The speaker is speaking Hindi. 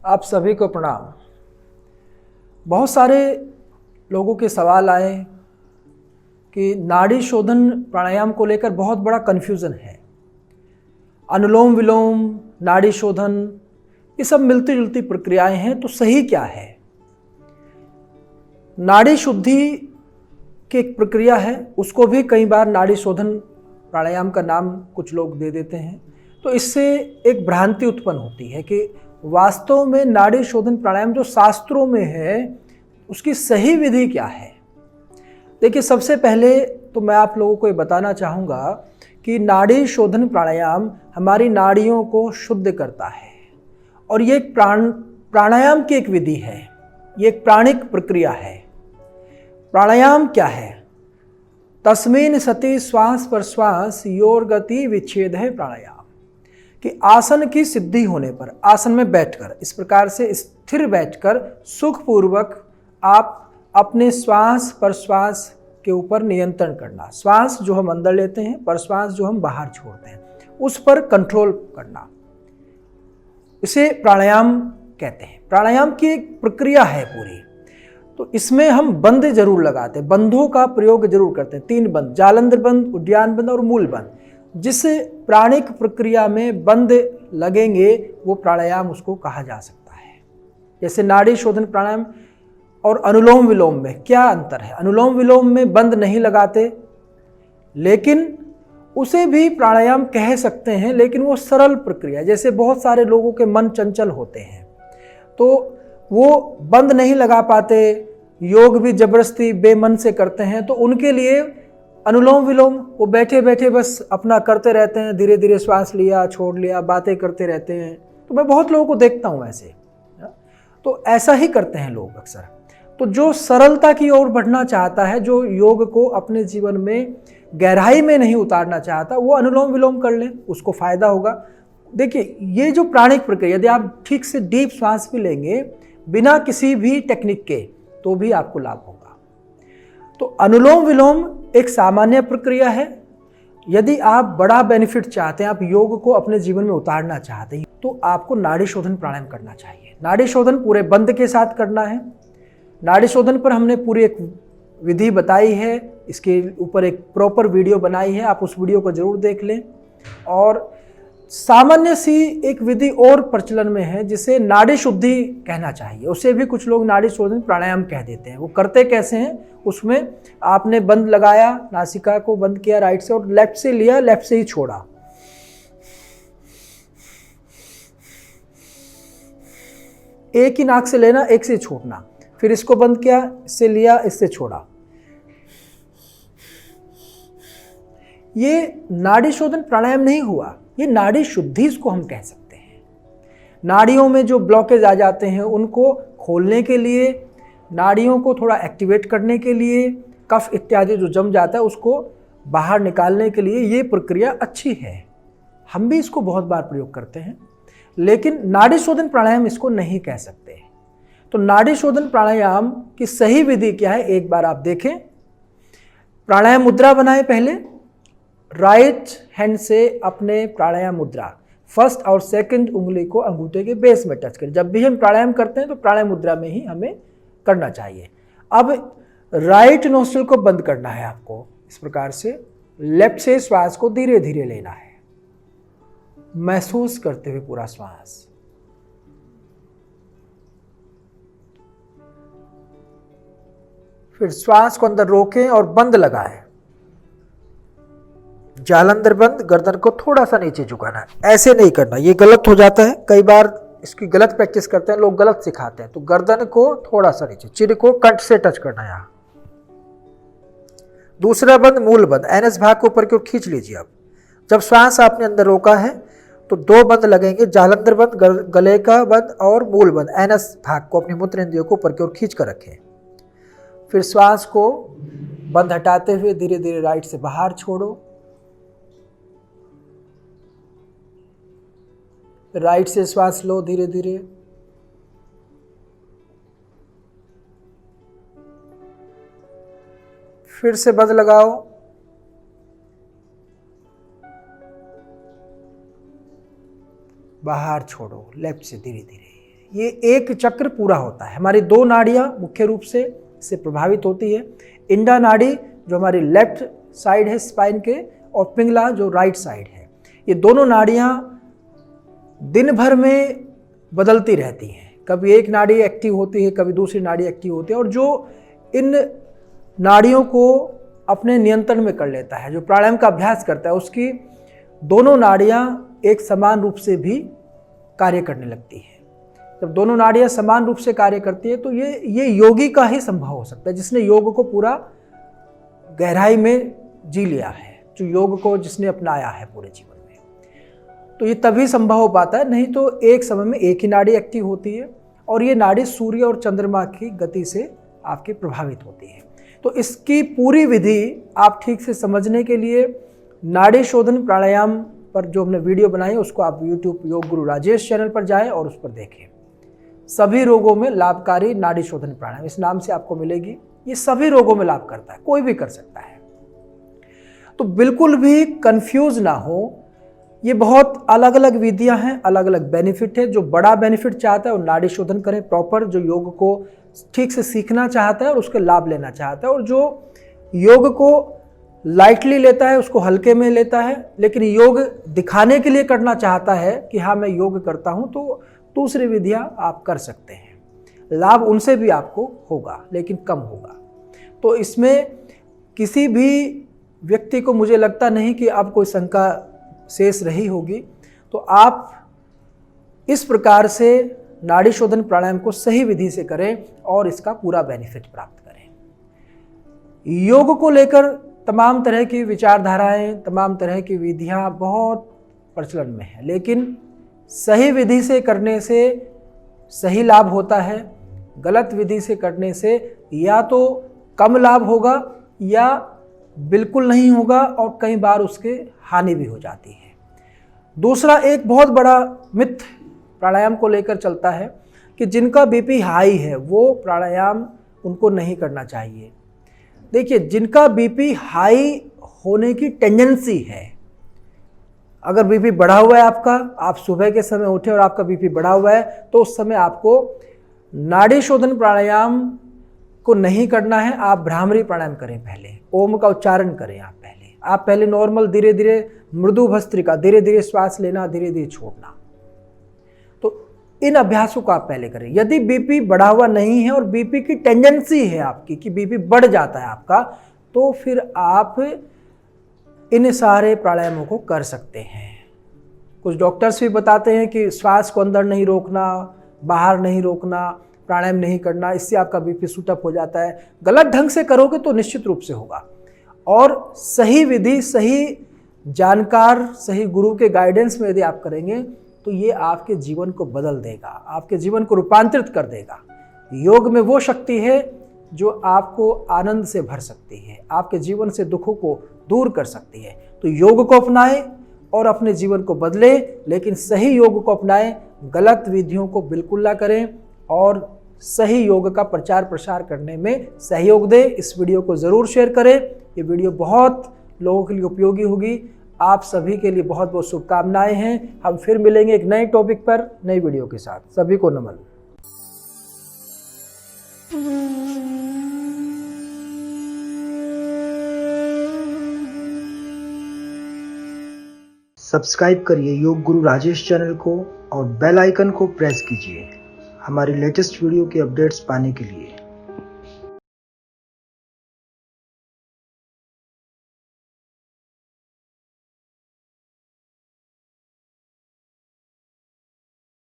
आप सभी को प्रणाम। बहुत सारे लोगों के सवाल आए कि नाड़ी शोधन प्राणायाम को लेकर बहुत बड़ा कन्फ्यूज़न है। अनुलोम विलोम, नाड़ी शोधन, ये सब मिलती जुलती प्रक्रियाएं हैं, तो सही क्या है? नाड़ी शुद्धि की एक प्रक्रिया है, उसको भी कई बार नाड़ी शोधन प्राणायाम का नाम कुछ लोग दे देते हैं। तो इससे एक भ्रांति उत्पन्न होती है कि वास्तव में नाड़ी शोधन प्राणायाम जो शास्त्रों में है उसकी सही विधि क्या है। देखिए, सबसे पहले तो मैं आप लोगों को ये बताना चाहूँगा कि नाड़ी शोधन प्राणायाम हमारी नाड़ियों को शुद्ध करता है और ये एक प्राणायाम की एक विधि है, ये एक प्राणिक प्रक्रिया है। प्राणायाम क्या है? तस्मिन् सति श्वास प्रश्वास योर गति विच्छेद है प्राणायाम। कि आसन की सिद्धि होने पर, आसन में बैठकर, इस प्रकार से स्थिर बैठकर सुखपूर्वक आप अपने श्वास प्रश्वास के ऊपर नियंत्रण करना। श्वास जो हम अंदर लेते हैं, प्रश्वास जो हम बाहर छोड़ते हैं, उस पर कंट्रोल करना, इसे प्राणायाम कहते हैं। प्राणायाम की एक प्रक्रिया है पूरी। तो इसमें हम बंद जरूर लगाते हैं, बंधों का प्रयोग जरूर करते हैं। 3 बंध, जालंधर बंध, उद्यान बंध और मूल बंध। जिस प्राणिक प्रक्रिया में बंद लगेंगे वो प्राणायाम उसको कहा जा सकता है। जैसे नाड़ी शोधन प्राणायाम और अनुलोम विलोम में क्या अंतर है? अनुलोम विलोम में बंद नहीं लगाते, लेकिन उसे भी प्राणायाम कह सकते हैं, लेकिन वो सरल प्रक्रिया। जैसे बहुत सारे लोगों के मन चंचल होते हैं तो वो बंद नहीं लगा पाते, योग भी जबरदस्ती बेमन से करते हैं, तो उनके लिए अनुलोम विलोम वो बैठे बैठे बस अपना करते रहते हैं, धीरे धीरे श्वास लिया छोड़ लिया, बातें करते रहते हैं। तो मैं बहुत लोगों को देखता हूँ ऐसे, तो ऐसा ही करते हैं लोग अक्सर। तो जो सरलता की ओर बढ़ना चाहता है, जो योग को अपने जीवन में गहराई में नहीं उतारना चाहता, वो अनुलोम विलोम कर ले, उसको फायदा होगा। देखिए, ये जो प्राणिक प्रक्रिया, यदि आप ठीक से डीप सांस भी लेंगे बिना किसी भी टेक्निक के, तो भी आपको लाभ होगा। तो अनुलोम विलोम एक सामान्य प्रक्रिया है। यदि आप बड़ा बेनिफिट चाहते हैं, आप योग को अपने जीवन में उतारना चाहते हैं, तो आपको नाड़ी शोधन प्राणायाम करना चाहिए। नाड़ी शोधन पूरे बंद के साथ करना है। नाड़ी शोधन पर हमने पूरी एक विधि बताई है, इसके ऊपर एक प्रॉपर वीडियो बनाई है, आप उस वीडियो को जरूर देख लें। और सामान्य सी एक विधि और प्रचलन में है जिसे नाड़ी शुद्धि कहना चाहिए, उसे भी कुछ लोग नाड़ी शोधन प्राणायाम कह देते हैं। वो करते कैसे हैं? उसमें आपने बंद लगाया, नासिका को बंद किया राइट से, और लेफ्ट से लिया, लेफ्ट से ही छोड़ा। एक ही नाक से लेना, एक से छोड़ना, फिर इसको बंद किया, इससे लिया, इससे छोड़ा। ये नाड़ी शोधन प्राणायाम नहीं हुआ, ये नाड़ी शुद्धि इसको हम कह सकते हैं। नाड़ियों में जो ब्लॉकेज आ जाते हैं उनको खोलने के लिए, नाड़ियों को थोड़ा एक्टिवेट करने के लिए, कफ इत्यादि जो जम जाता है उसको बाहर निकालने के लिए ये प्रक्रिया अच्छी है। हम भी इसको बहुत बार प्रयोग करते हैं, लेकिन नाड़ी शोधन प्राणायाम इसको नहीं कह सकते। तो नाड़ी शोधन प्राणायाम की सही विधि क्या है, एक बार आप देखें। प्राणायाम मुद्रा बनाएं। पहले राइट हैंड से अपने प्राणायाम मुद्रा, फर्स्ट और सेकंड उंगली को अंगूठे के बेस में टच करें। जब भी हम प्राणायाम करते हैं तो प्राणायाम मुद्रा में ही हमें करना चाहिए। अब राइट नोस्ट्रिल को बंद करना है आपको, इस प्रकार से लेफ्ट से श्वास को धीरे धीरे लेना है, महसूस करते हुए पूरा श्वास। फिर श्वास को अंदर रोकें और बंद लगाएं। जालंधर बंद, गर्दन को थोड़ा सा नीचे झुकाना है, ऐसे नहीं करना, ये गलत हो जाता है। कई बार इसकी गलत प्रैक्टिस करते हैं लोग, गलत सिखाते हैं। तो गर्दन को थोड़ा सा नीचे, चिर को कंठ से टच करना है यहाँ। दूसरा बंद मूल बंद, एनएस भाग को ऊपर की ओर खींच लीजिए। अब जब श्वास आपने अंदर रोका है तो 2 बंद लगेंगे, जालंधर बंद, गले का बंद और मूल बंद। एनएस भाग को, अपनी मूत्र इंद्रियों को ऊपर की ओर खींच कर रखें। फिर श्वास को बंद हटाते हुए धीरे धीरे राइट से बाहर छोड़ो। राइट से श्वास लो धीरे धीरे। फिर से बंद लगाओ। बाहर छोड़ो, लेफ्ट से धीरे धीरे। ये एक चक्र पूरा होता है। हमारी 2 नाड़ियाँ मुख्य रूप से इससे प्रभावित होती है। इंडा नाड़ी जो हमारी लेफ्ट साइड है स्पाइन के, और पिंगला जो राइट साइड है। ये दोनों नाड़ियाँ दिन भर में बदलती रहती हैं। कभी एक नाड़ी एक्टिव होती है, कभी दूसरी नाड़ी एक्टिव होती है। और जो इन नाड़ियों को अपने नियंत्रण में कर लेता है, जो प्राणायाम का अभ्यास करता है, उसकी दोनों नाड़ियाँ एक समान रूप से भी कार्य करने लगती हैं। जब दोनों नाड़ियाँ समान रूप से कार्य करती है तो ये योगी का ही संभव हो सकता है, जिसने योग को पूरा गहराई में जी लिया है, जो योग को जिसने अपनाया है पूरे जीवन में। तो ये तभी संभव हो पाता है, नहीं तो एक समय में एक ही नाड़ी एक्टिव होती है और ये नाड़ी सूर्य और चंद्रमा की गति से आपकी प्रभावित होती है। तो इसकी पूरी विधि आप ठीक से समझने के लिए नाड़ी शोधन प्राणायाम पर जो हमने वीडियो बनाई है उसको आप YouTube योग गुरु राजेश चैनल पर जाएं और उस पर देखें। सभी रोगों में लाभकारी नाड़ी शोधन प्राणायाम इस नाम से आपको मिलेगी। ये सभी रोगों में लाभ करता है, कोई भी कर सकता है। तो बिल्कुल भी कंफ्यूज ना हो, ये बहुत अलग अलग विधियां हैं, अलग अलग बेनिफिट है। जो बड़ा बेनिफिट चाहता है वो नाड़ी शोधन करें प्रॉपर, जो योग को ठीक से सीखना चाहता है और उसके लाभ लेना चाहता है। और जो योग को लाइटली लेता है, उसको हल्के में लेता है, लेकिन योग दिखाने के लिए करना चाहता है कि हाँ मैं योग करता हूँ, तो दूसरी विधियां आप कर सकते हैं। लाभ उनसे भी आपको होगा, लेकिन कम होगा। तो इसमें किसी भी व्यक्ति को मुझे लगता नहीं कि अब कोई शंका शेष रही होगी। तो आप इस प्रकार से नाड़ी शोधन प्राणायाम को सही विधि से करें और इसका पूरा बेनिफिट प्राप्त करें। योग को लेकर तमाम तरह की विचारधाराएं, तमाम तरह की विधियां बहुत प्रचलन में है, लेकिन सही विधि से करने से सही लाभ होता है। गलत विधि से करने से या तो कम लाभ होगा या बिल्कुल नहीं होगा, और कई बार उसके हानि भी हो जाती है। दूसरा एक बहुत बड़ा मिथ प्राणायाम को लेकर चलता है कि जिनका बीपी हाई है वो प्राणायाम उनको नहीं करना चाहिए। देखिए, जिनका बीपी हाई होने की टेंडेंसी है, अगर बीपी बढ़ा हुआ है आपका, आप सुबह के समय उठे और आपका बीपी बढ़ा हुआ है, तो उस समय आपको नाड़ी शोधन प्राणायाम को नहीं करना है। आप भ्रामरी प्राणायाम करें, पहले ओम का उच्चारण करें। आप पहले नॉर्मल धीरे धीरे मृदु भस्त्रिका, धीरे धीरे श्वास लेना, धीरे धीरे छोड़ना। तो इन अभ्यासों को आप पहले करें। यदि बीपी बढ़ा हुआ नहीं है और बीपी की टेंडेंसी है आपकी कि बीपी बढ़ जाता है आपका, तो फिर आप इन सारे प्राणायामों को कर सकते हैं। कुछ डॉक्टर्स भी बताते हैं कि श्वास को अंदर नहीं रोकना, बाहर नहीं रोकना, प्राणायाम नहीं करना, इससे आपका बीपी शूटअप हो जाता है। गलत ढंग से करोगे तो निश्चित रूप से होगा। और सही विधि, सही जानकार, सही गुरु के गाइडेंस में यदि आप करेंगे तो ये आपके जीवन को बदल देगा, आपके जीवन को रूपांतरित कर देगा। योग में वो शक्ति है जो आपको आनंद से भर सकती है, आपके जीवन से दुखों को दूर कर सकती है। तो योग को अपनाएं और अपने जीवन को बदलें, लेकिन सही योग को अपनाएं, गलत विधियों को बिल्कुल ना करें और सही योग का प्रचार प्रसार करने में सहयोग दें। इस वीडियो को ज़रूर शेयर करें। ये वीडियो बहुत लोगों के लिए उपयोगी होगी। आप सभी के लिए बहुत बहुत शुभकामनाएं हैं। हम फिर मिलेंगे एक नए टॉपिक पर, नई वीडियो के साथ। सभी को नमन। सब्सक्राइब करिए योग गुरु राजेश चैनल को और बेल आइकन को प्रेस कीजिए हमारी लेटेस्ट वीडियो के अपडेट्स पाने के लिए।